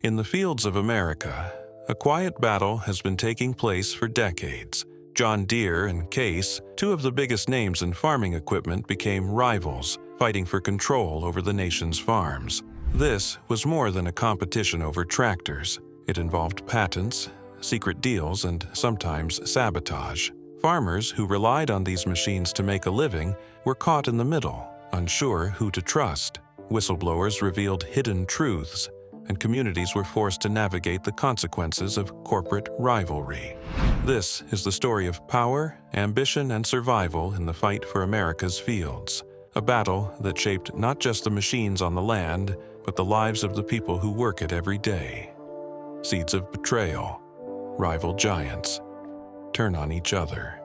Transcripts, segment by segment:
In the fields of America, a quiet battle has been taking place for decades. John Deere and Case, two of the biggest names in farming equipment, became rivals, fighting for control over the nation's farms. This was more than a competition over tractors. It involved patents, secret deals, and sometimes sabotage. Farmers who relied on these machines to make a living were caught in the middle, unsure who to trust. Whistleblowers revealed hidden truths, and communities were forced to navigate the consequences of corporate rivalry. This is the story of power, ambition, and survival in the fight for America's fields. A battle that shaped not just the machines on the land, but the lives of the people who work it every day. Seeds of betrayal. Rival giants turn on each other.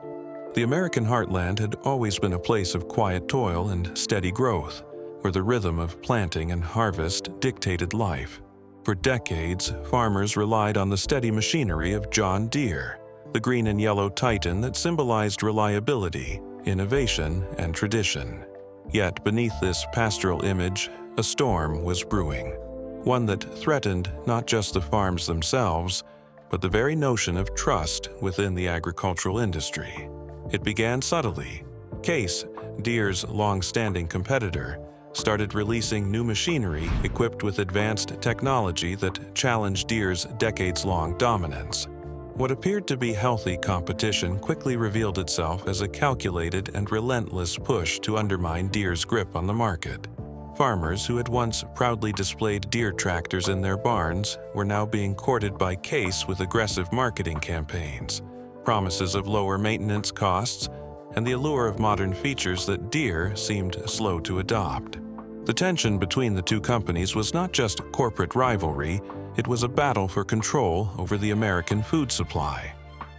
The American heartland had always been a place of quiet toil and steady growth, where the rhythm of planting and harvest dictated life. For decades, farmers relied on the steady machinery of John Deere, the green and yellow titan that symbolized reliability, innovation, and tradition. Yet beneath this pastoral image, a storm was brewing, one that threatened not just the farms themselves, but the very notion of trust within the agricultural industry. It began subtly. Case, Deere's long-standing competitor, started releasing new machinery equipped with advanced technology that challenged Deere's decades-long dominance. What appeared to be healthy competition quickly revealed itself as a calculated and relentless push to undermine Deere's grip on the market. Farmers who had once proudly displayed Deere tractors in their barns were now being courted by Case with aggressive marketing campaigns, promises of lower maintenance costs, and the allure of modern features that Deere seemed slow to adopt. The tension between the two companies was not just corporate rivalry, it was a battle for control over the American food supply.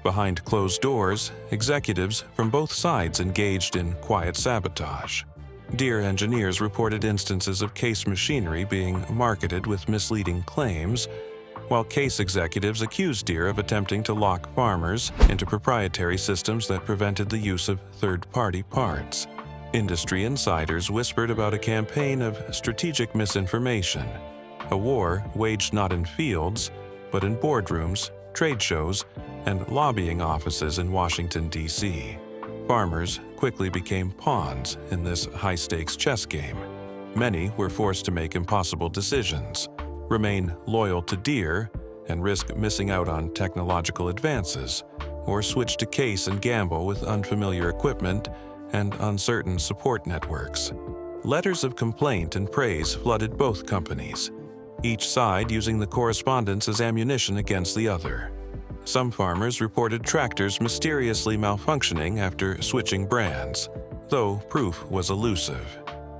Behind closed doors, executives from both sides engaged in quiet sabotage. Deere engineers reported instances of Case machinery being marketed with misleading claims, while Case executives accused Deere of attempting to lock farmers into proprietary systems that prevented the use of third-party parts. Industry insiders whispered about a campaign of strategic misinformation, a war waged not in fields, but in boardrooms, trade shows, and lobbying offices in Washington, D.C. Farmers quickly became pawns in this high-stakes chess game. Many were forced to make impossible decisions, remain loyal to Deere and risk missing out on technological advances, or switch to Case and gamble with unfamiliar equipment and uncertain support networks. Letters of complaint and praise flooded both companies, each side using the correspondence as ammunition against the other. Some farmers reported tractors mysteriously malfunctioning after switching brands, though proof was elusive.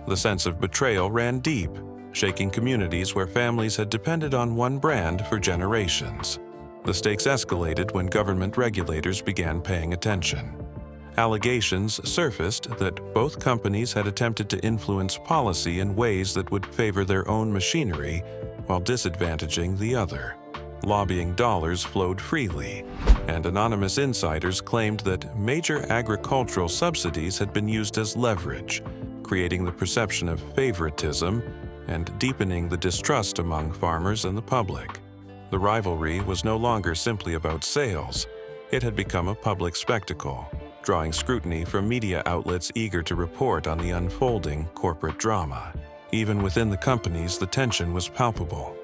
The sense of betrayal ran deep, shaking communities where families had depended on one brand for generations. The stakes escalated when government regulators began paying attention. Allegations surfaced that both companies had attempted to influence policy in ways that would favor their own machinery while disadvantaging the other. Lobbying dollars flowed freely, and anonymous insiders claimed that major agricultural subsidies had been used as leverage, creating the perception of favoritism and deepening the distrust among farmers and the public. The rivalry was no longer simply about sales. It had become a public spectacle, drawing scrutiny from media outlets eager to report on the unfolding corporate drama. Even within the companies, the tension was palpable.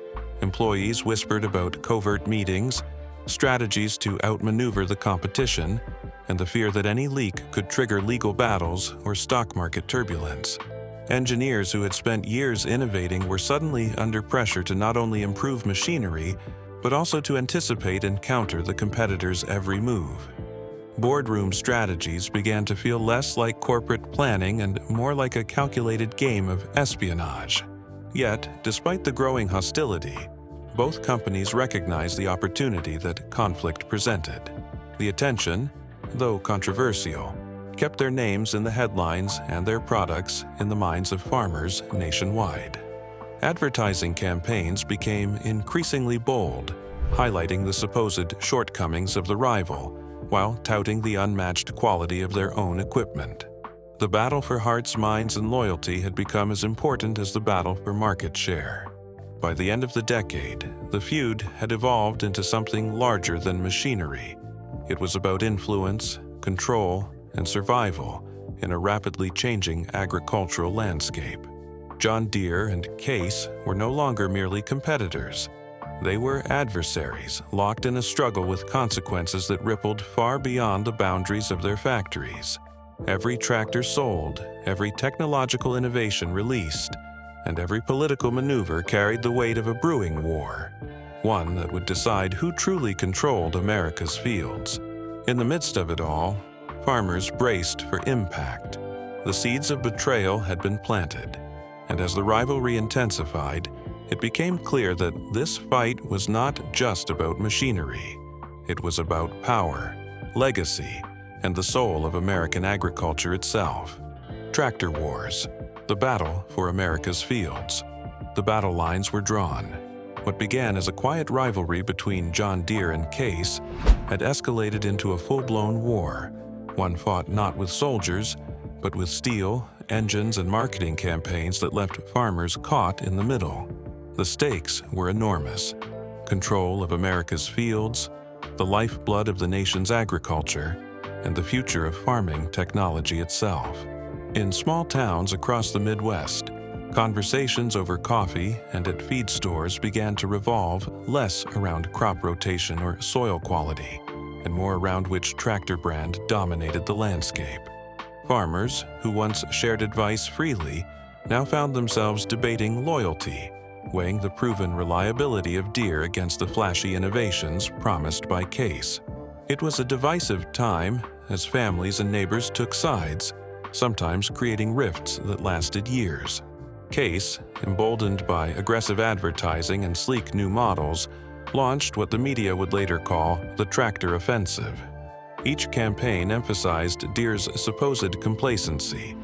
Employees whispered about covert meetings, strategies to outmaneuver the competition, and the fear that any leak could trigger legal battles or stock market turbulence. Engineers who had spent years innovating were suddenly under pressure to not only improve machinery, but also to anticipate and counter the competitors' every move. Boardroom strategies began to feel less like corporate planning and more like a calculated game of espionage. Yet, despite the growing hostility, both companies recognized the opportunity that conflict presented. The attention, though controversial, kept their names in the headlines and their products in the minds of farmers nationwide. Advertising campaigns became increasingly bold, highlighting the supposed shortcomings of the rival, while touting the unmatched quality of their own equipment. The battle for hearts, minds, and loyalty had become as important as the battle for market share. By the end of the decade, the feud had evolved into something larger than machinery. It was about influence, control, and survival in a rapidly changing agricultural landscape. John Deere and Case were no longer merely competitors. They were adversaries, locked in a struggle with consequences that rippled far beyond the boundaries of their factories. Every tractor sold, every technological innovation released, and every political maneuver carried the weight of a brewing war, one that would decide who truly controlled America's fields. In the midst of it all, farmers braced for impact. The seeds of betrayal had been planted, and as the rivalry intensified, it became clear that this fight was not just about machinery. It was about power, legacy, and the soul of American agriculture itself. Tractor wars, the battle for America's fields. The battle lines were drawn. What began as a quiet rivalry between John Deere and Case had escalated into a full-blown war, one fought not with soldiers, but with steel, engines, and marketing campaigns that left farmers caught in the middle. The stakes were enormous: control of America's fields, the lifeblood of the nation's agriculture, and the future of farming technology itself. In small towns across the Midwest, conversations over coffee and at feed stores began to revolve less around crop rotation or soil quality, and more around which tractor brand dominated the landscape. Farmers, who once shared advice freely, now found themselves debating loyalty, weighing the proven reliability of Deere against the flashy innovations promised by Case. It was a divisive time as families and neighbors took sides, sometimes creating rifts that lasted years. Case, emboldened by aggressive advertising and sleek new models, launched what the media would later call the tractor offensive. Each campaign emphasized Deere's supposed complacency,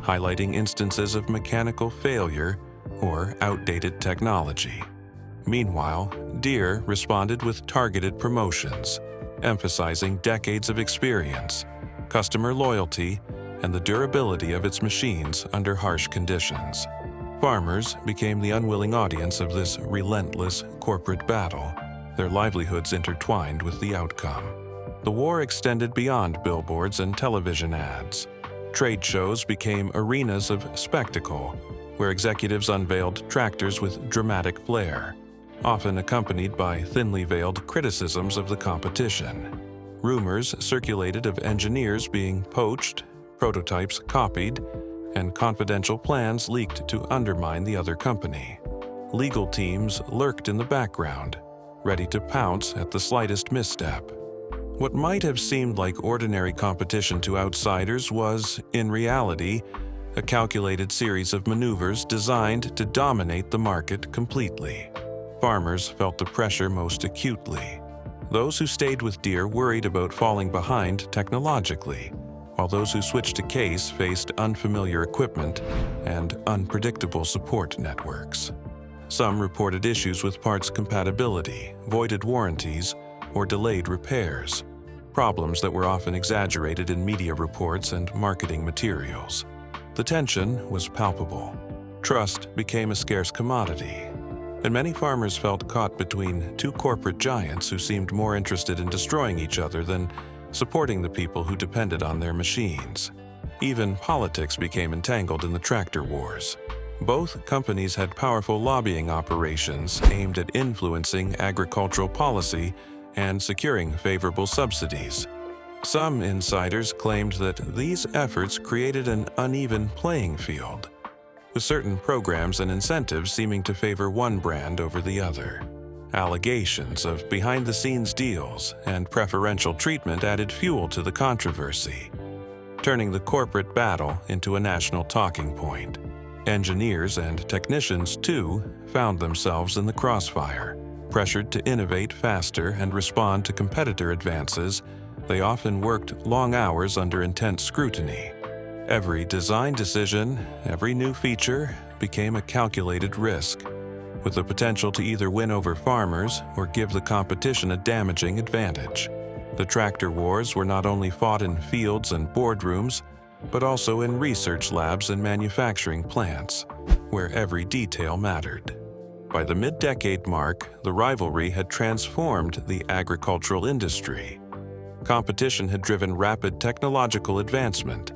highlighting instances of mechanical failure or outdated technology. Meanwhile, Deere responded with targeted promotions, emphasizing decades of experience, customer loyalty, and the durability of its machines under harsh conditions. Farmers became the unwilling audience of this relentless corporate battle, their livelihoods intertwined with the outcome. The war extended beyond billboards and television ads. Trade shows became arenas of spectacle, where executives unveiled tractors with dramatic flair, often accompanied by thinly veiled criticisms of the competition. Rumors circulated of engineers being poached, prototypes copied, and confidential plans leaked to undermine the other company. Legal teams lurked in the background, ready to pounce at the slightest misstep. What might have seemed like ordinary competition to outsiders was, in reality, a calculated series of maneuvers designed to dominate the market completely. Farmers felt the pressure most acutely. Those who stayed with Deere worried about falling behind technologically, while those who switched to Case faced unfamiliar equipment and unpredictable support networks. Some reported issues with parts compatibility, voided warranties, or delayed repairs, problems that were often exaggerated in media reports and marketing materials. The tension was palpable. Trust became a scarce commodity, and many farmers felt caught between two corporate giants who seemed more interested in destroying each other than supporting the people who depended on their machines. Even politics became entangled in the tractor wars. Both companies had powerful lobbying operations aimed at influencing agricultural policy and securing favorable subsidies. Some insiders claimed that these efforts created an uneven playing field, with certain programs and incentives seeming to favor one brand over the other. Allegations of behind-the-scenes deals and preferential treatment added fuel to the controversy, turning the corporate battle into a national talking point. Engineers and technicians, too, found themselves in the crossfire. Pressured to innovate faster and respond to competitor advances, they often worked long hours under intense scrutiny. Every design decision, every new feature, became a calculated risk, with the potential to either win over farmers or give the competition a damaging advantage. The tractor wars were not only fought in fields and boardrooms, but also in research labs and manufacturing plants, where every detail mattered. By the mid-decade mark, the rivalry had transformed the agricultural industry. Competition had driven rapid technological advancement,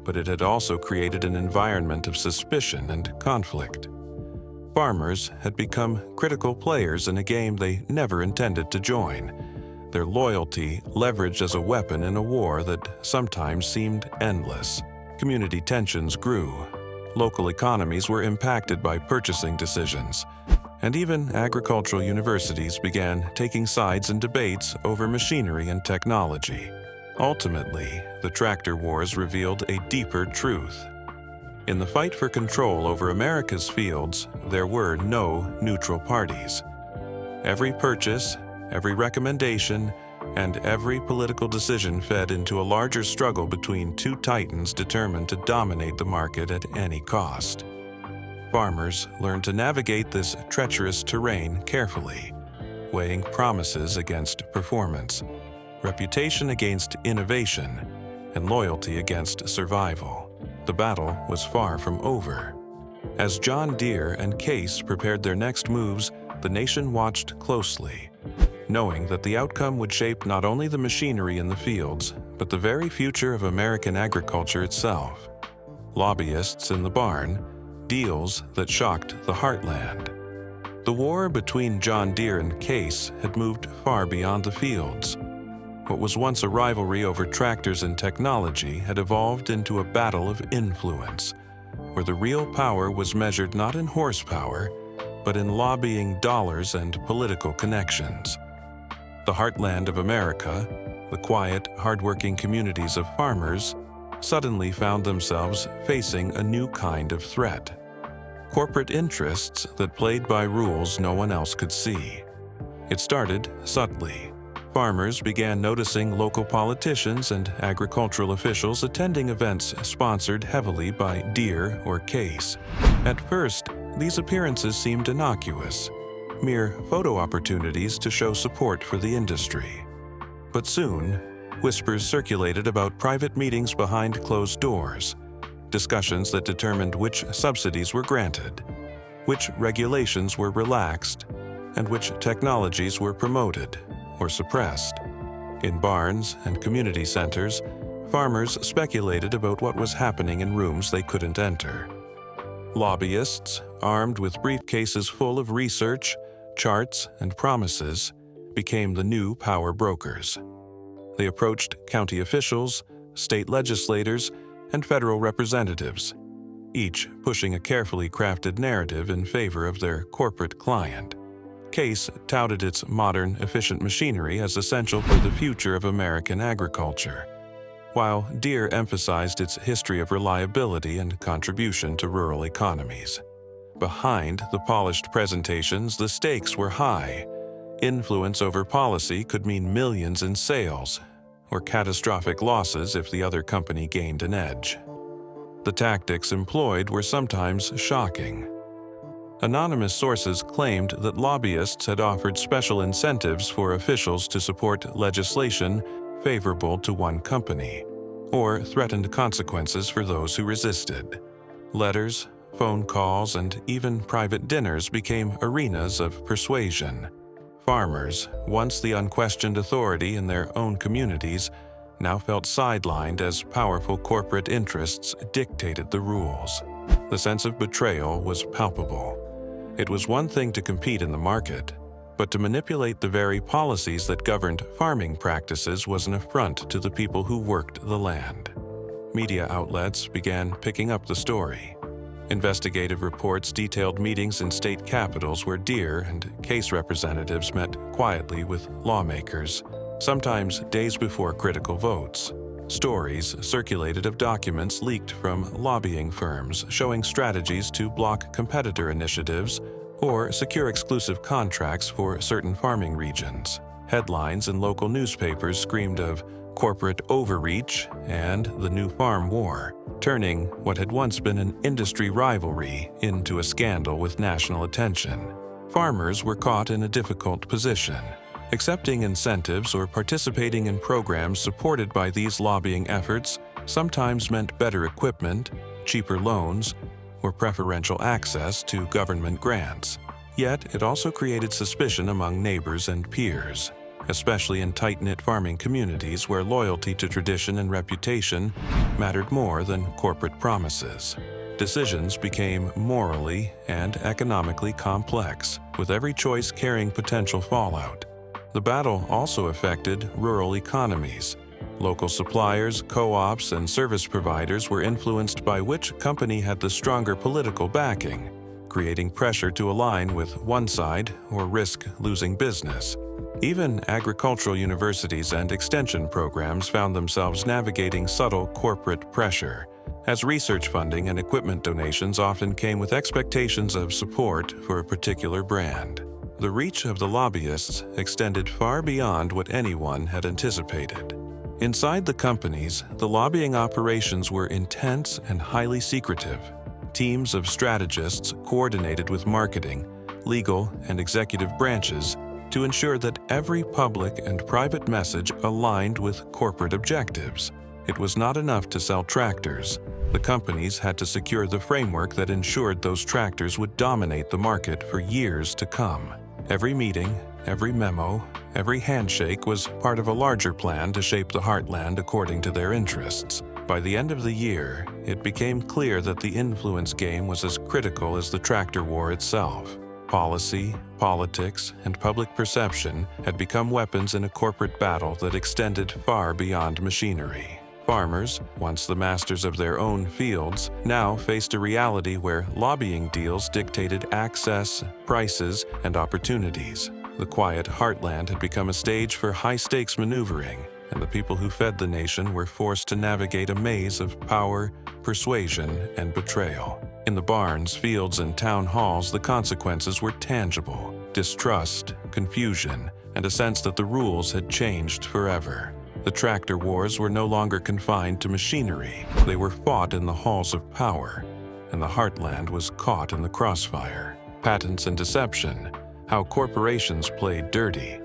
but it had also created an environment of suspicion and conflict. Farmers had become critical players in a game they never intended to join, their loyalty leveraged as a weapon in a war that sometimes seemed endless. Community tensions grew. Local economies were impacted by purchasing decisions, and even agricultural universities began taking sides in debates over machinery and technology. Ultimately, the tractor wars revealed a deeper truth. In the fight for control over America's fields, there were no neutral parties. Every purchase, every recommendation, and every political decision fed into a larger struggle between two titans determined to dominate the market at any cost. Farmers learned to navigate this treacherous terrain carefully, weighing promises against performance, reputation against innovation, and loyalty against survival. The battle was far from over. As John Deere and Case prepared their next moves, the nation watched closely, knowing that the outcome would shape not only the machinery in the fields, but the very future of American agriculture itself. Lobbyists in the barn, deals that shocked the heartland. The war between John Deere and Case had moved far beyond the fields. What was once a rivalry over tractors and technology had evolved into a battle of influence, where the real power was measured not in horsepower, but in lobbying dollars and political connections. The heartland of America, the quiet, hardworking communities of farmers, suddenly found themselves facing a new kind of threat. Corporate interests that played by rules no one else could see. It started subtly. Farmers began noticing local politicians and agricultural officials attending events sponsored heavily by Deere or Case. At first, these appearances seemed innocuous, mere photo opportunities to show support for the industry. But soon, whispers circulated about private meetings behind closed doors, discussions that determined which subsidies were granted, which regulations were relaxed, and which technologies were promoted or suppressed. In barns and community centers, farmers speculated about what was happening in rooms they couldn't enter. Lobbyists, armed with briefcases full of research, charts, and promises, became the new power brokers. They approached county officials, state legislators, and federal representatives, each pushing a carefully crafted narrative in favor of their corporate client. Case touted its modern, efficient machinery as essential for the future of American agriculture, while Deere emphasized its history of reliability and contribution to rural economies. Behind the polished presentations, the stakes were high. Influence over policy could mean millions in sales, or catastrophic losses if the other company gained an edge. The tactics employed were sometimes shocking. Anonymous sources claimed that lobbyists had offered special incentives for officials to support legislation favorable to one company, or threatened consequences for those who resisted. Letters, phone calls, and even private dinners became arenas of persuasion. Farmers, once the unquestioned authority in their own communities, now felt sidelined as powerful corporate interests dictated the rules. The sense of betrayal was palpable. It was one thing to compete in the market, but to manipulate the very policies that governed farming practices was an affront to the people who worked the land. Media outlets began picking up the story. Investigative reports detailed meetings in state capitals where Deere and Case representatives met quietly with lawmakers, sometimes days before critical votes. Stories circulated of documents leaked from lobbying firms showing strategies to block competitor initiatives or secure exclusive contracts for certain farming regions. Headlines in local newspapers screamed of corporate overreach and the new farm war, turning what had once been an industry rivalry into a scandal with national attention. Farmers were caught in a difficult position. Accepting incentives or participating in programs supported by these lobbying efforts sometimes meant better equipment, cheaper loans, or preferential access to government grants. Yet, it also created suspicion among neighbors and peers, especially in tight-knit farming communities where loyalty to tradition and reputation mattered more than corporate promises. Decisions became morally and economically complex, with every choice carrying potential fallout. The battle also affected rural economies. Local suppliers, co-ops, and service providers were influenced by which company had the stronger political backing, creating pressure to align with one side or risk losing business. Even agricultural universities and extension programs found themselves navigating subtle corporate pressure, as research funding and equipment donations often came with expectations of support for a particular brand. The reach of the lobbyists extended far beyond what anyone had anticipated. Inside the companies, the lobbying operations were intense and highly secretive. Teams of strategists coordinated with marketing, legal, and executive branches to ensure that every public and private message aligned with corporate objectives. It was not enough to sell tractors. The companies had to secure the framework that ensured those tractors would dominate the market for years to come. Every meeting, every memo, every handshake was part of a larger plan to shape the heartland according to their interests. By the end of the year, it became clear that the influence game was as critical as the tractor war itself. Policy, politics, and public perception had become weapons in a corporate battle that extended far beyond machinery. Farmers, once the masters of their own fields, now faced a reality where lobbying deals dictated access, prices, and opportunities. The quiet heartland had become a stage for high-stakes maneuvering, and the people who fed the nation were forced to navigate a maze of power, persuasion, and betrayal. In the barns, fields, and town halls, the consequences were tangible: distrust, confusion, and a sense that the rules had changed forever. The tractor wars were no longer confined to machinery. They were fought in the halls of power, and the heartland was caught in the crossfire. Patents and deception, how corporations played dirty.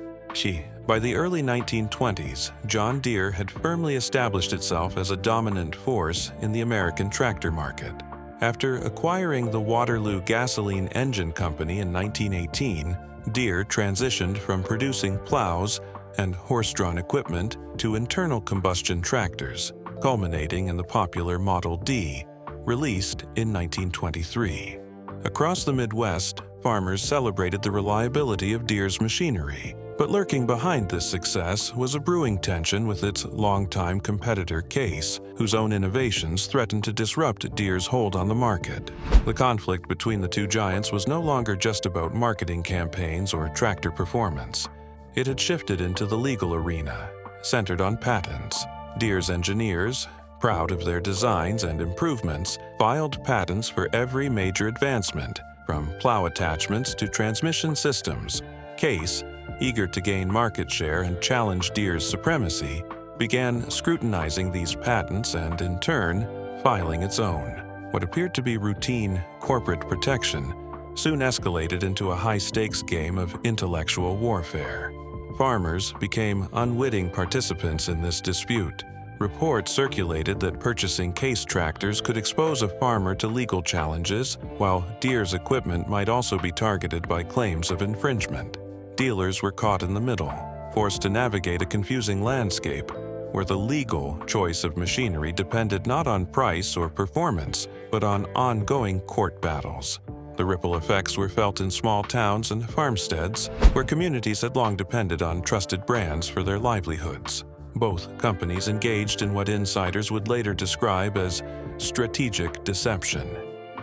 By the early 1920s, John Deere had firmly established itself as a dominant force in the American tractor market. After acquiring the Waterloo Gasoline Engine Company in 1918, Deere transitioned from producing plows and horse-drawn equipment to internal combustion tractors, culminating in the popular Model D, released in 1923. Across the Midwest, farmers celebrated the reliability of Deere's machinery, but lurking behind this success was a brewing tension with its longtime competitor Case, whose own innovations threatened to disrupt Deere's hold on the market. The conflict between the two giants was no longer just about marketing campaigns or tractor performance. It had shifted into the legal arena, centered on patents. Deere's engineers, proud of their designs and improvements, filed patents for every major advancement, from plow attachments to transmission systems. Case, eager to gain market share and challenge Deere's supremacy, began scrutinizing these patents and, in turn, filing its own. What appeared to be routine corporate protection soon escalated into a high-stakes game of intellectual warfare. Farmers became unwitting participants in this dispute. Reports circulated that purchasing Case tractors could expose a farmer to legal challenges, while Deere's equipment might also be targeted by claims of infringement. Dealers were caught in the middle, forced to navigate a confusing landscape where the legal choice of machinery depended not on price or performance, but on ongoing court battles. The ripple effects were felt in small towns and farmsteads, where communities had long depended on trusted brands for their livelihoods. Both companies engaged in what insiders would later describe as strategic deception.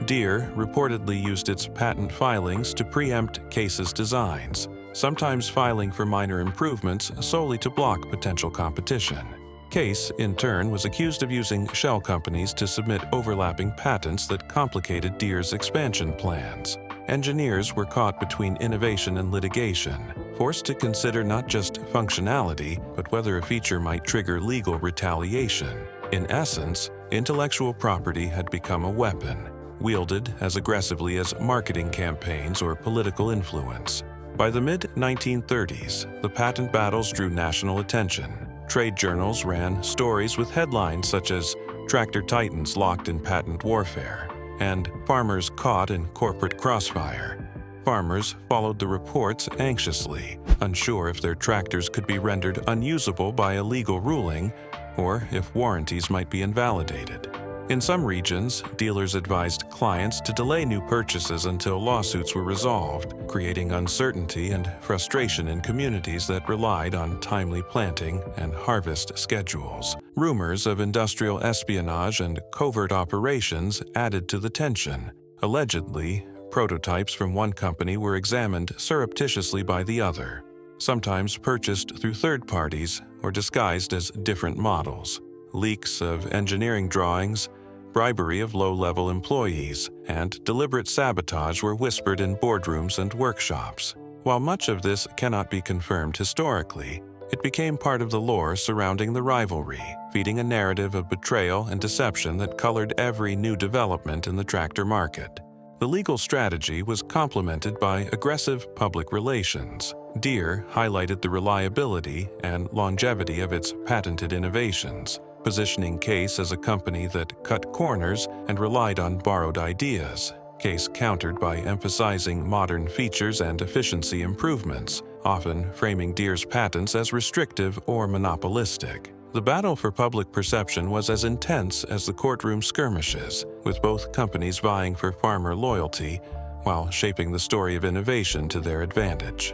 Deere reportedly used its patent filings to preempt Case's designs, sometimes filing for minor improvements solely to block potential competition. Case, in turn, was accused of using shell companies to submit overlapping patents that complicated Deere's expansion plans. Engineers were caught between innovation and litigation, forced to consider not just functionality, but whether a feature might trigger legal retaliation. In essence, intellectual property had become a weapon, wielded as aggressively as marketing campaigns or political influence. By the mid-1930s, the patent battles drew national attention. Trade journals ran stories with headlines such as "Tractor Titans Locked in Patent Warfare" and "Farmers Caught in Corporate Crossfire." Farmers followed the reports anxiously, unsure if their tractors could be rendered unusable by a legal ruling or if warranties might be invalidated. In some regions, dealers advised clients to delay new purchases until lawsuits were resolved, creating uncertainty and frustration in communities that relied on timely planting and harvest schedules. Rumors of industrial espionage and covert operations added to the tension. Allegedly, prototypes from one company were examined surreptitiously by the other, sometimes purchased through third parties or disguised as different models. Leaks of engineering drawings, bribery of low-level employees, and deliberate sabotage were whispered in boardrooms and workshops. While much of this cannot be confirmed historically, it became part of the lore surrounding the rivalry, feeding a narrative of betrayal and deception that colored every new development in the tractor market. The legal strategy was complemented by aggressive public relations. Deere highlighted the reliability and longevity of its patented innovations, positioning Case as a company that cut corners and relied on borrowed ideas. Case countered by emphasizing modern features and efficiency improvements, often framing Deere's patents as restrictive or monopolistic. The battle for public perception was as intense as the courtroom skirmishes, with both companies vying for farmer loyalty while shaping the story of innovation to their advantage.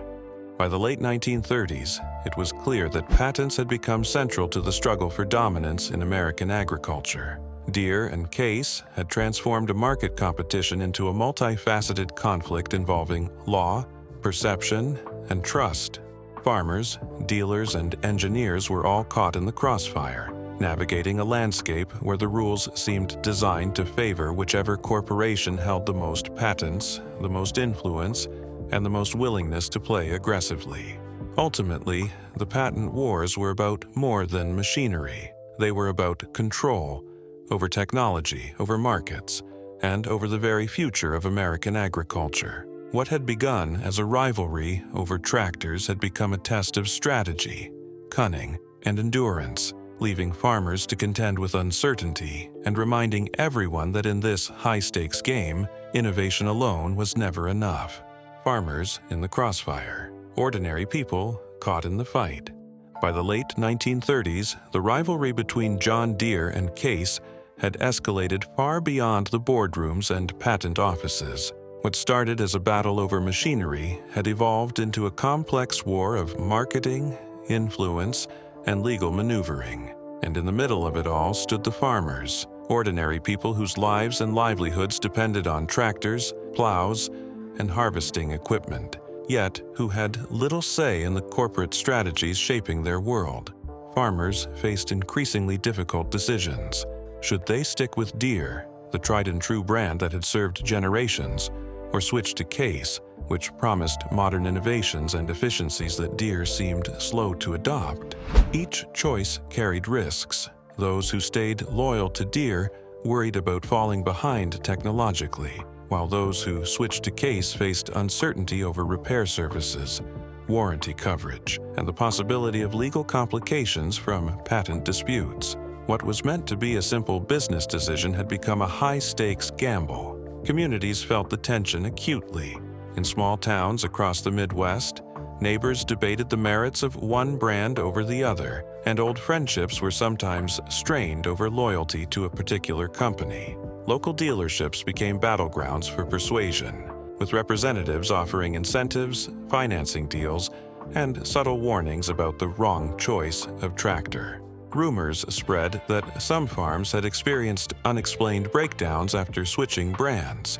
By the late 1930s, it was clear that patents had become central to the struggle for dominance in American agriculture. Deere and Case had transformed a market competition into a multifaceted conflict involving law, perception, and trust. Farmers, dealers, and engineers were all caught in the crossfire, navigating a landscape where the rules seemed designed to favor whichever corporation held the most patents, the most influence, and the most willingness to play aggressively. Ultimately, the patent wars were about more than machinery. They were about control over technology, over markets, and over the very future of American agriculture. What had begun as a rivalry over tractors had become a test of strategy, cunning, and endurance, leaving farmers to contend with uncertainty and reminding everyone that in this high-stakes game, innovation alone was never enough. Farmers in the crossfire, ordinary people caught in the fight. By the late 1930s, the rivalry between John Deere and Case had escalated far beyond the boardrooms and patent offices. What started as a battle over machinery had evolved into a complex war of marketing, influence, and legal maneuvering. And in the middle of it all stood the farmers, ordinary people whose lives and livelihoods depended on tractors, plows, and harvesting equipment, yet who had little say in the corporate strategies shaping their world. Farmers faced increasingly difficult decisions. Should they stick with Deere, the tried-and-true brand that had served generations, or switch to Case, which promised modern innovations and efficiencies that Deere seemed slow to adopt? Each choice carried risks. Those who stayed loyal to Deere worried about falling behind technologically, while those who switched to Case faced uncertainty over repair services, warranty coverage, and the possibility of legal complications from patent disputes. What was meant to be a simple business decision had become a high-stakes gamble. Communities felt the tension acutely. In small towns across the Midwest, neighbors debated the merits of one brand over the other, and old friendships were sometimes strained over loyalty to a particular company. Local dealerships became battlegrounds for persuasion, with representatives offering incentives, financing deals, and subtle warnings about the wrong choice of tractor. Rumors spread that some farms had experienced unexplained breakdowns after switching brands,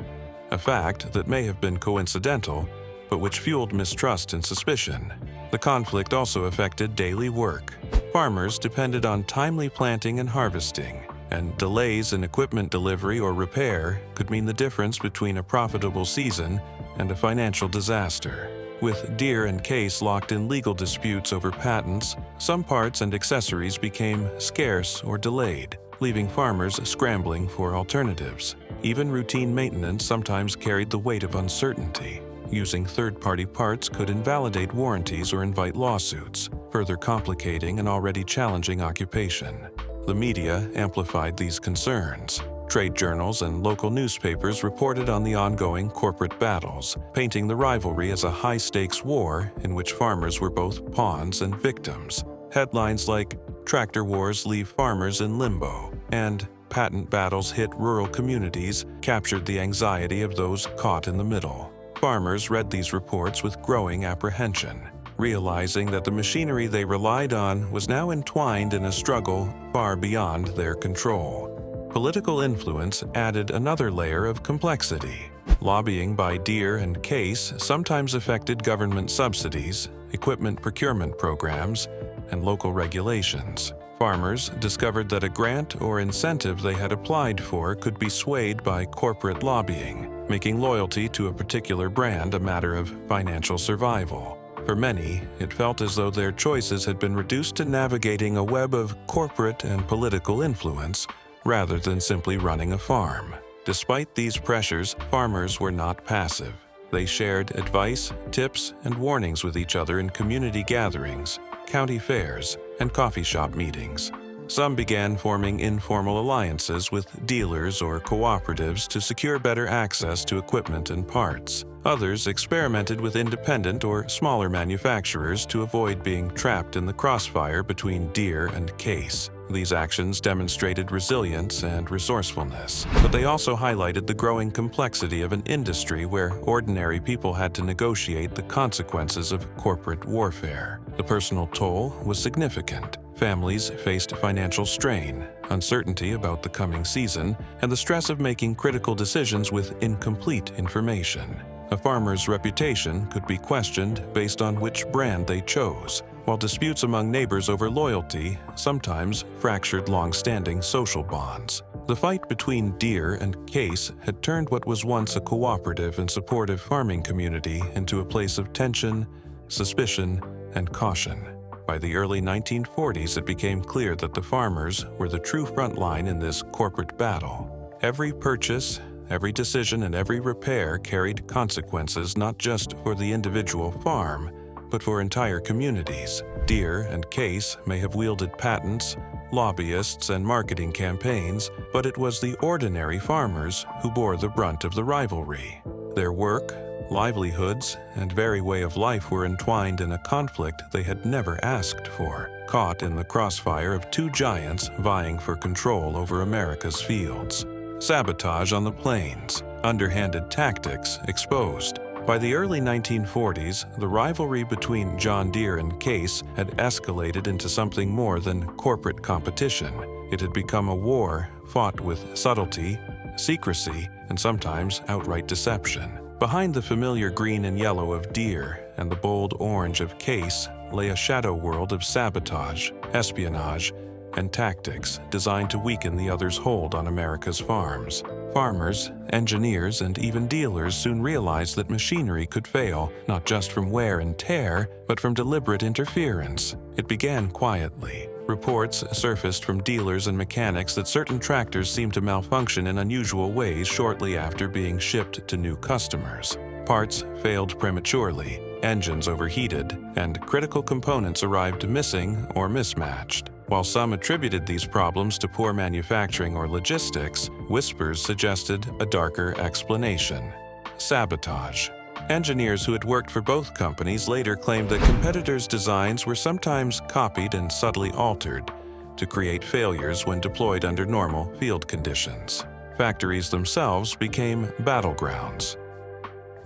a fact that may have been coincidental, but which fueled mistrust and suspicion. The conflict also affected daily work. Farmers depended on timely planting and harvesting, and delays in equipment delivery or repair could mean the difference between a profitable season and a financial disaster. With Deere and Case locked in legal disputes over patents, some parts and accessories became scarce or delayed, leaving farmers scrambling for alternatives. Even routine maintenance sometimes carried the weight of uncertainty. Using third-party parts could invalidate warranties or invite lawsuits, further complicating an already challenging occupation. The media amplified these concerns. Trade journals and local newspapers reported on the ongoing corporate battles, painting the rivalry as a high-stakes war in which farmers were both pawns and victims. Headlines like "Tractor Wars Leave Farmers in Limbo" and "Patent Battles Hit Rural Communities" captured the anxiety of those caught in the middle. Farmers read these reports with growing apprehension, realizing that the machinery they relied on was now entwined in a struggle far beyond their control. Political influence added another layer of complexity. Lobbying by Deere and Case sometimes affected government subsidies, equipment procurement programs, and local regulations. Farmers discovered that a grant or incentive they had applied for could be swayed by corporate lobbying, making loyalty to a particular brand a matter of financial survival. For many, it felt as though their choices had been reduced to navigating a web of corporate and political influence rather than simply running a farm. Despite these pressures, farmers were not passive. They shared advice, tips, and warnings with each other in community gatherings, county fairs, and coffee shop meetings. Some began forming informal alliances with dealers or cooperatives to secure better access to equipment and parts. Others experimented with independent or smaller manufacturers to avoid being trapped in the crossfire between Deere and Case. These actions demonstrated resilience and resourcefulness, but they also highlighted the growing complexity of an industry where ordinary people had to negotiate the consequences of corporate warfare. The personal toll was significant. Families faced financial strain, uncertainty about the coming season, and the stress of making critical decisions with incomplete information. A farmer's reputation could be questioned based on which brand they chose, while disputes among neighbors over loyalty sometimes fractured long-standing social bonds. The fight between Deere and Case had turned what was once a cooperative and supportive farming community into a place of tension, suspicion, and caution. By the early 1940s, it became clear that the farmers were the true front line in this corporate battle. Every purchase, every decision, and every repair carried consequences not just for the individual farm, but for entire communities. Deere and Case may have wielded patents, lobbyists, and marketing campaigns, but it was the ordinary farmers who bore the brunt of the rivalry. Their work, livelihoods, and very way of life were entwined in a conflict they had never asked for, caught in the crossfire of two giants vying for control over America's fields. Sabotage on the plains, underhanded tactics exposed. By the early 1940s, the rivalry between John Deere and Case had escalated into something more than corporate competition. It had become a war fought with subtlety, secrecy, and sometimes outright deception. Behind the familiar green and yellow of Deere and the bold orange of Case lay a shadow world of sabotage, espionage, and tactics designed to weaken the other's hold on America's farms. Farmers, engineers, and even dealers soon realized that machinery could fail, not just from wear and tear, but from deliberate interference. It began quietly. Reports surfaced from dealers and mechanics that certain tractors seemed to malfunction in unusual ways shortly after being shipped to new customers. Parts failed prematurely, engines overheated, and critical components arrived missing or mismatched. While some attributed these problems to poor manufacturing or logistics, whispers suggested a darker explanation: sabotage. Engineers who had worked for both companies later claimed that competitors' designs were sometimes copied and subtly altered to create failures when deployed under normal field conditions. Factories themselves became battlegrounds.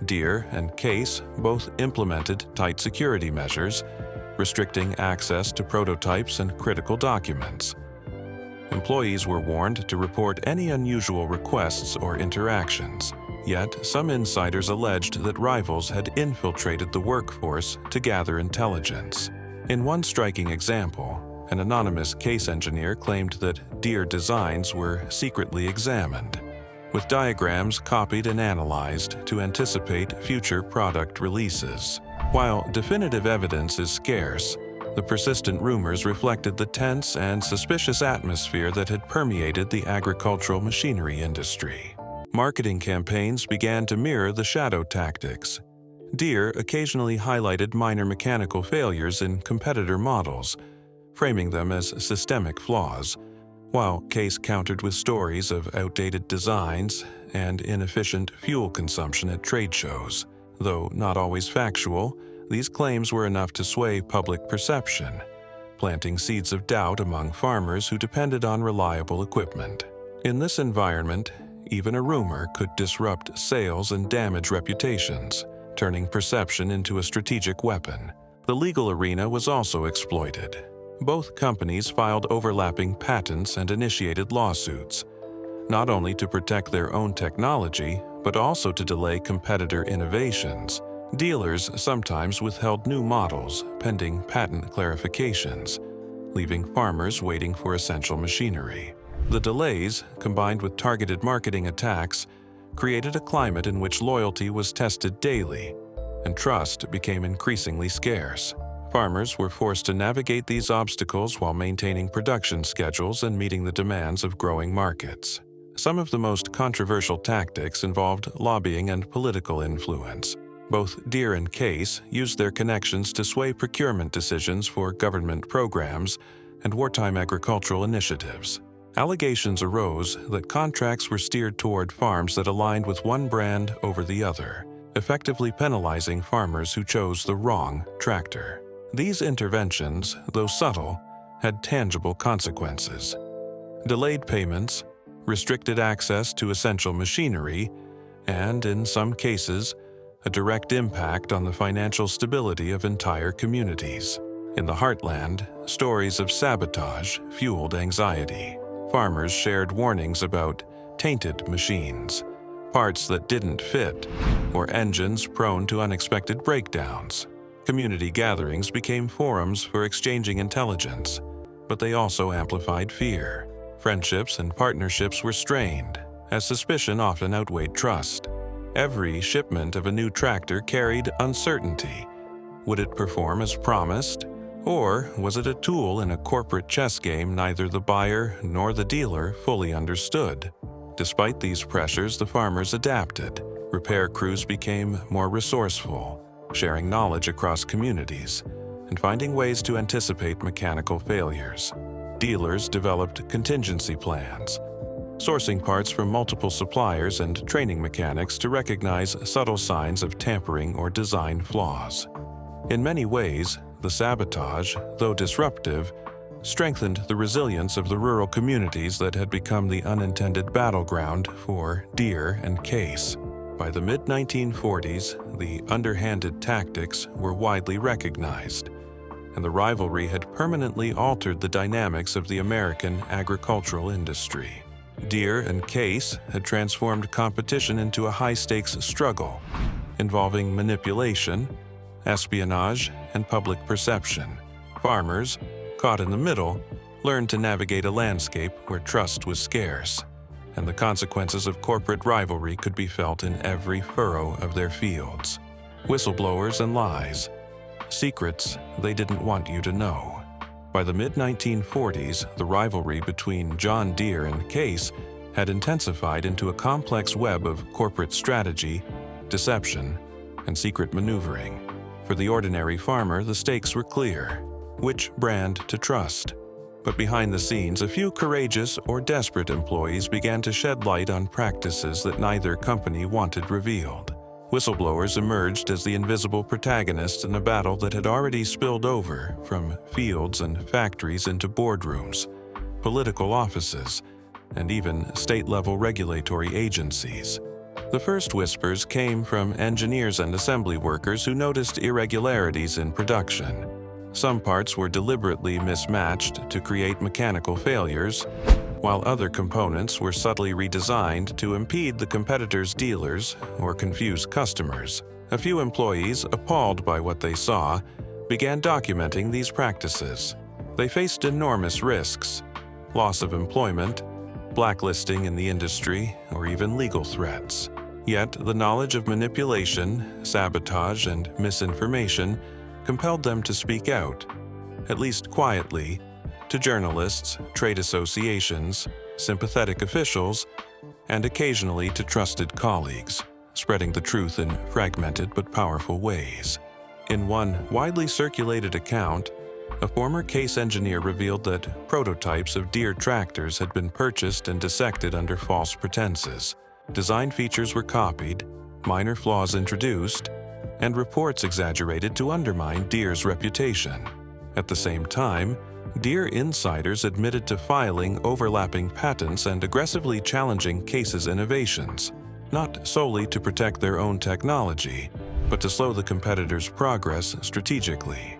Deere and Case both implemented tight security measures, restricting access to prototypes and critical documents. Employees were warned to report any unusual requests or interactions. Yet, some insiders alleged that rivals had infiltrated the workforce to gather intelligence. In one striking example, an anonymous Case engineer claimed that Deere designs were secretly examined, with diagrams copied and analyzed to anticipate future product releases. While definitive evidence is scarce, the persistent rumors reflected the tense and suspicious atmosphere that had permeated the agricultural machinery industry. Marketing campaigns began to mirror the shadow tactics. Deere occasionally highlighted minor mechanical failures in competitor models, framing them as systemic flaws, while Case countered with stories of outdated designs and inefficient fuel consumption at trade shows. Though not always factual, these claims were enough to sway public perception, planting seeds of doubt among farmers who depended on reliable equipment. In this environment, even a rumor could disrupt sales and damage reputations, turning perception into a strategic weapon. The legal arena was also exploited. Both companies filed overlapping patents and initiated lawsuits, not only to protect their own technology, but also to delay competitor innovations. Dealers sometimes withheld new models pending patent clarifications, leaving farmers waiting for essential machinery. The delays, combined with targeted marketing attacks, created a climate in which loyalty was tested daily, and trust became increasingly scarce. Farmers were forced to navigate these obstacles while maintaining production schedules and meeting the demands of growing markets. Some of the most controversial tactics involved lobbying and political influence. Both Deere and Case used their connections to sway procurement decisions for government programs and wartime agricultural initiatives. Allegations arose that contracts were steered toward farms that aligned with one brand over the other, effectively penalizing farmers who chose the wrong tractor. These interventions, though subtle, had tangible consequences. Delayed payments, restricted access to essential machinery, and, in some cases, a direct impact on the financial stability of entire communities. In the heartland, stories of sabotage fueled anxiety. Farmers shared warnings about tainted machines, parts that didn't fit, or engines prone to unexpected breakdowns. Community gatherings became forums for exchanging intelligence, but they also amplified fear. Friendships and partnerships were strained, as suspicion often outweighed trust. Every shipment of a new tractor carried uncertainty. Would it perform as promised? Or was it a tool in a corporate chess game neither the buyer nor the dealer fully understood? Despite these pressures, the farmers adapted. Repair crews became more resourceful, sharing knowledge across communities and finding ways to anticipate mechanical failures. Dealers developed contingency plans, sourcing parts from multiple suppliers and training mechanics to recognize subtle signs of tampering or design flaws. In many ways, the sabotage, though disruptive, strengthened the resilience of the rural communities that had become the unintended battleground for Deere and Case. By the mid-1940s, the underhanded tactics were widely recognized, and the rivalry had permanently altered the dynamics of the American agricultural industry. Deere and Case had transformed competition into a high-stakes struggle, involving manipulation, espionage, and public perception. Farmers, caught in the middle, learned to navigate a landscape where trust was scarce, and the consequences of corporate rivalry could be felt in every furrow of their fields. Whistleblowers and lies, secrets they didn't want you to know. By the mid-1940s, the rivalry between John Deere and Case had intensified into a complex web of corporate strategy, deception, and secret maneuvering. For the ordinary farmer, the stakes were clear: which brand to trust. But behind the scenes, a few courageous or desperate employees began to shed light on practices that neither company wanted revealed. Whistleblowers emerged as the invisible protagonists in a battle that had already spilled over from fields and factories into boardrooms, political offices, and even state-level regulatory agencies. The first whispers came from engineers and assembly workers who noticed irregularities in production. Some parts were deliberately mismatched to create mechanical failures, while other components were subtly redesigned to impede the competitors' dealers or confuse customers. A few employees, appalled by what they saw, began documenting these practices. They faced enormous risks: loss of employment, blacklisting in the industry, or even legal threats. Yet the knowledge of manipulation, sabotage, and misinformation compelled them to speak out, at least quietly, to journalists, trade associations, sympathetic officials, and occasionally to trusted colleagues, spreading the truth in fragmented but powerful ways. In one widely circulated account, A former Case engineer revealed that prototypes of Deere tractors had been purchased and dissected under false pretenses. Design features were copied, minor flaws introduced, and reports exaggerated to undermine Deere's reputation. At the same time, Deere insiders admitted to filing overlapping patents and aggressively challenging Case's innovations, not solely to protect their own technology, but to slow the competitors' progress strategically.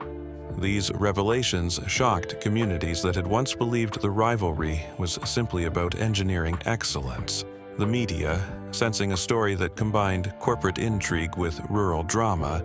These revelations shocked communities that had once believed the rivalry was simply about engineering excellence. The media, sensing a story that combined corporate intrigue with rural drama,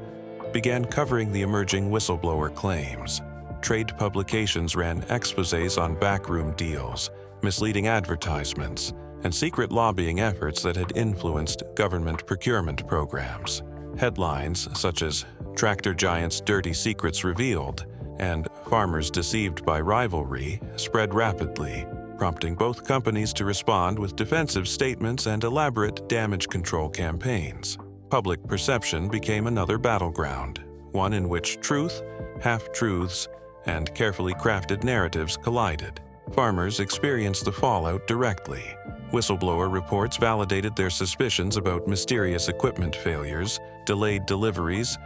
began covering the emerging whistleblower claims. Trade publications ran exposés on backroom deals, misleading advertisements, and secret lobbying efforts that had influenced government procurement programs. Headlines such as "Tractor Giant's Dirty Secrets Revealed" and "Farmers Deceived by Rivalry" spread rapidly, prompting both companies to respond with defensive statements and elaborate damage control campaigns. Public perception became another battleground, one in which truth, half-truths, and carefully crafted narratives collided. Farmers experienced the fallout directly. Whistleblower reports validated their suspicions about mysterious equipment failures, delayed deliveries,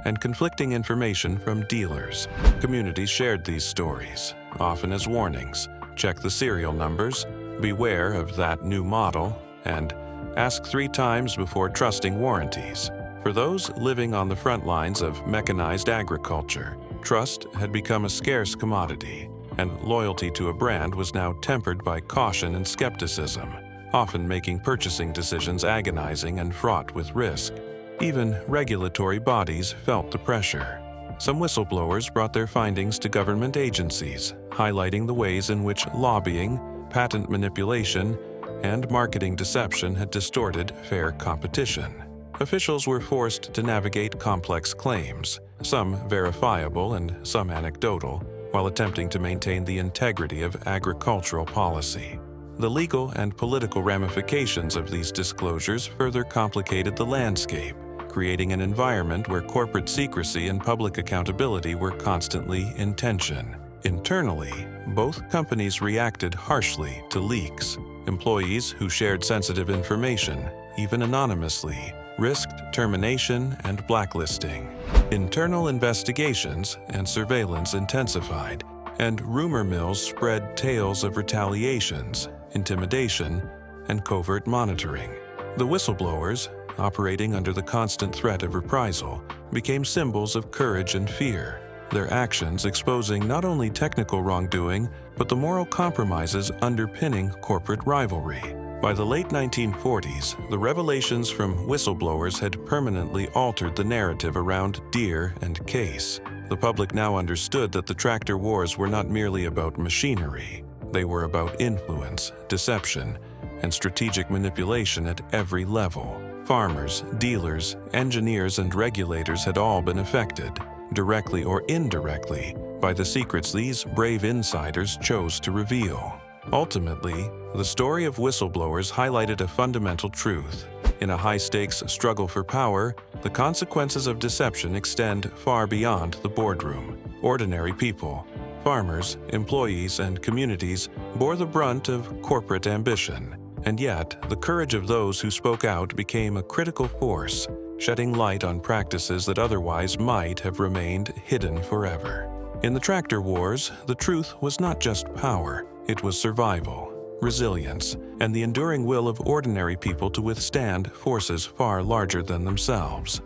and conflicting information from dealers. Communities shared these stories, often as warnings. Check the serial numbers, beware of that new model, and ask 3 times before trusting warranties. For those living on the front lines of mechanized agriculture, trust had become a scarce commodity, and loyalty to a brand was now tempered by caution and skepticism, often making purchasing decisions agonizing and fraught with risk. Even regulatory bodies felt the pressure. Some whistleblowers brought their findings to government agencies, highlighting the ways in which lobbying, patent manipulation, and marketing deception had distorted fair competition. Officials were forced to navigate complex claims, some verifiable and some anecdotal, while attempting to maintain the integrity of agricultural policy. The legal and political ramifications of these disclosures further complicated the landscape, creating an environment where corporate secrecy and public accountability were constantly in tension. Internally, both companies reacted harshly to leaks. Employees who shared sensitive information, even anonymously, risked termination and blacklisting. Internal investigations and surveillance intensified, and rumor mills spread tales of retaliations, intimidation, and covert monitoring. The whistleblowers, operating under the constant threat of reprisal, became symbols of courage and fear, their actions exposing not only technical wrongdoing, but the moral compromises underpinning corporate rivalry. By the late 1940s, the revelations from whistleblowers had permanently altered the narrative around Deere and Case. The public now understood that the tractor wars were not merely about machinery. They were about influence, deception, and strategic manipulation at every level. Farmers, dealers, engineers, and regulators had all been affected, directly or indirectly, by the secrets these brave insiders chose to reveal. Ultimately, the story of whistleblowers highlighted a fundamental truth. In a high-stakes struggle for power, the consequences of deception extend far beyond the boardroom. Ordinary people, farmers, employees, and communities bore the brunt of corporate ambition. And yet, the courage of those who spoke out became a critical force, shedding light on practices that otherwise might have remained hidden forever. In the tractor wars, the truth was not just power, it was survival, resilience, and the enduring will of ordinary people to withstand forces far larger than themselves.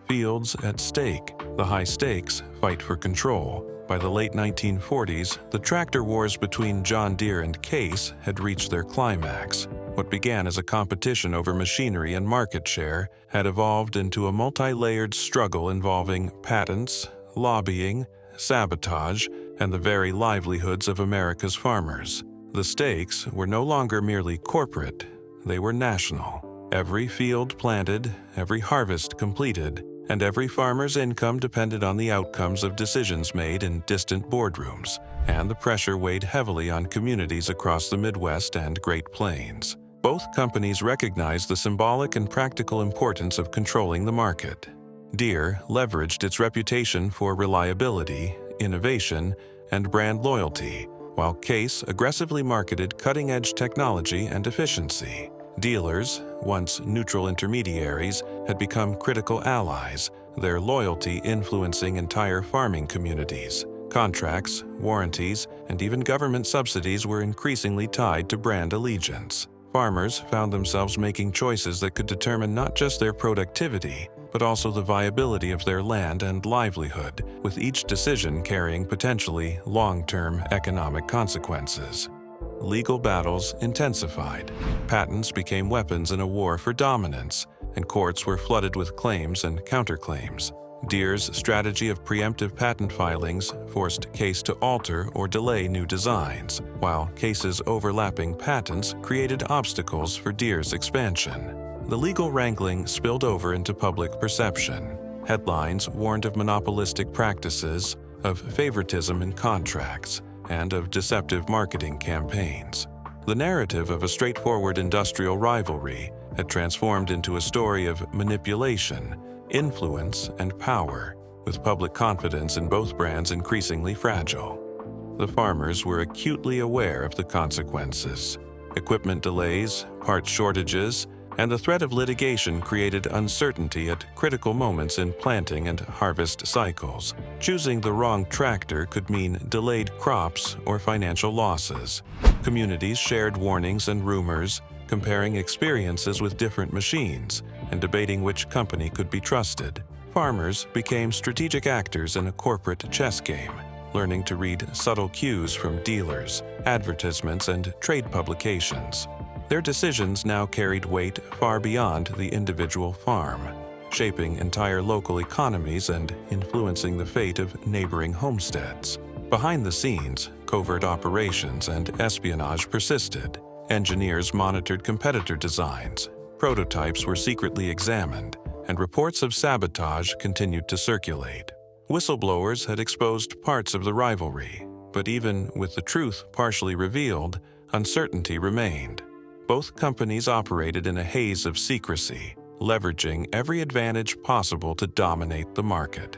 Fields at stake, the high-stakes fight for control. By the late 1940s, the tractor wars between John Deere and Case had reached their climax. What began as a competition over machinery and market share had evolved into a multi-layered struggle involving patents, lobbying, sabotage, and the very livelihoods of America's farmers. The stakes were no longer merely corporate, they were national. Every field planted, every harvest completed, and every farmer's income depended on the outcomes of decisions made in distant boardrooms, and the pressure weighed heavily on communities across the Midwest and Great Plains. Both companies recognized the symbolic and practical importance of controlling the market. Deere leveraged its reputation for reliability, innovation and brand loyalty, while Case aggressively marketed cutting-edge technology and efficiency. Dealers, once neutral intermediaries, had become critical allies, their loyalty influencing entire farming communities. Contracts, warranties, and even government subsidies were increasingly tied to brand allegiance. Farmers found themselves making choices that could determine not just their productivity, but also the viability of their land and livelihood, with each decision carrying potentially long-term economic consequences. Legal battles intensified. Patents became weapons in a war for dominance, and courts were flooded with claims and counterclaims. Deere's strategy of preemptive patent filings forced Case to alter or delay new designs, while Case's overlapping patents created obstacles for Deere's expansion. The legal wrangling spilled over into public perception. Headlines warned of monopolistic practices, of favoritism in contracts, and of deceptive marketing campaigns. The narrative of a straightforward industrial rivalry had transformed into a story of manipulation, influence, and power, with public confidence in both brands increasingly fragile. The farmers were acutely aware of the consequences. Equipment delays, parts shortages, and the threat of litigation created uncertainty at critical moments in planting and harvest cycles. Choosing the wrong tractor could mean delayed crops or financial losses. Communities shared warnings and rumors, comparing experiences with different machines and debating which company could be trusted. Farmers became strategic actors in a corporate chess game, learning to read subtle cues from dealers, advertisements, and trade publications. Their decisions now carried weight far beyond the individual farm, shaping entire local economies and influencing the fate of neighboring homesteads. Behind the scenes, covert operations and espionage persisted. Engineers monitored competitor designs, prototypes were secretly examined, and reports of sabotage continued to circulate. Whistleblowers had exposed parts of the rivalry, but even with the truth partially revealed, uncertainty remained. Both companies operated in a haze of secrecy, leveraging every advantage possible to dominate the market.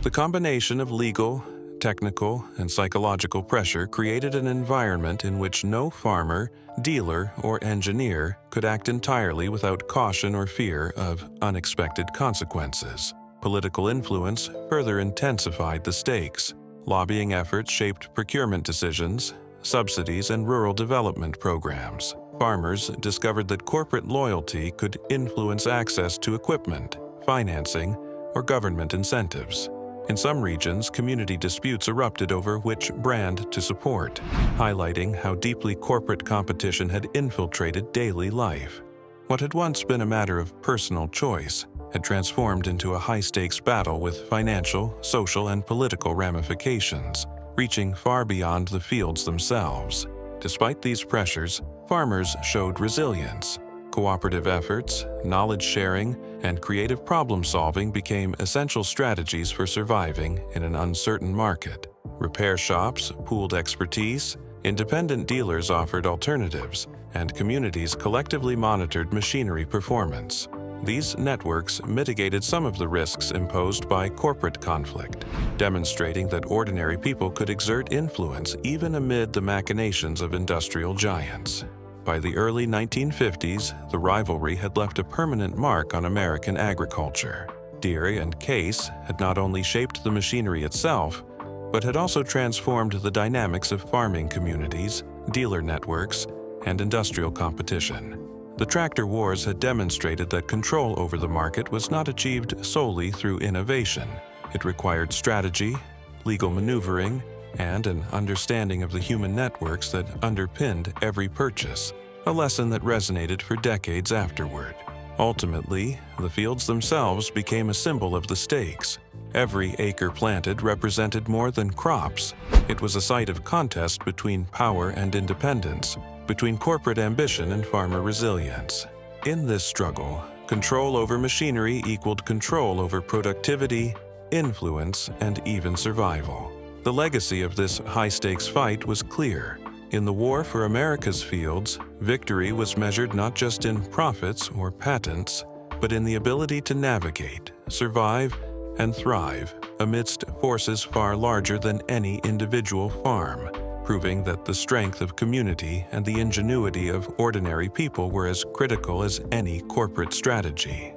The combination of legal, technical, and psychological pressure created an environment in which no farmer, dealer, or engineer could act entirely without caution or fear of unexpected consequences. Political influence further intensified the stakes. Lobbying efforts shaped procurement decisions, subsidies, and rural development programs. Farmers discovered that corporate loyalty could influence access to equipment, financing, or government incentives. In some regions, community disputes erupted over which brand to support, highlighting how deeply corporate competition had infiltrated daily life. What had once been a matter of personal choice had transformed into a high-stakes battle with financial, social, and political ramifications, reaching far beyond the fields themselves. Despite these pressures, farmers showed resilience. Cooperative efforts, knowledge sharing, and creative problem-solving became essential strategies for surviving in an uncertain market. Repair shops pooled expertise, independent dealers offered alternatives, and communities collectively monitored machinery performance. These networks mitigated some of the risks imposed by corporate conflict, demonstrating that ordinary people could exert influence even amid the machinations of industrial giants. By the early 1950s, the rivalry had left a permanent mark on American agriculture. Deere and Case had not only shaped the machinery itself, but had also transformed the dynamics of farming communities, dealer networks, and industrial competition. The tractor wars had demonstrated that control over the market was not achieved solely through innovation. It required strategy, legal maneuvering, and an understanding of the human networks that underpinned every purchase, a lesson that resonated for decades afterward. Ultimately, the fields themselves became a symbol of the stakes. Every acre planted represented more than crops. It was a site of contest between power and independence, between corporate ambition and farmer resilience. In this struggle, control over machinery equaled control over productivity, influence, and even survival. The legacy of this high-stakes fight was clear. In the war for America's fields, victory was measured not just in profits or patents, but in the ability to navigate, survive, and thrive amidst forces far larger than any individual farm, proving that the strength of community and the ingenuity of ordinary people were as critical as any corporate strategy.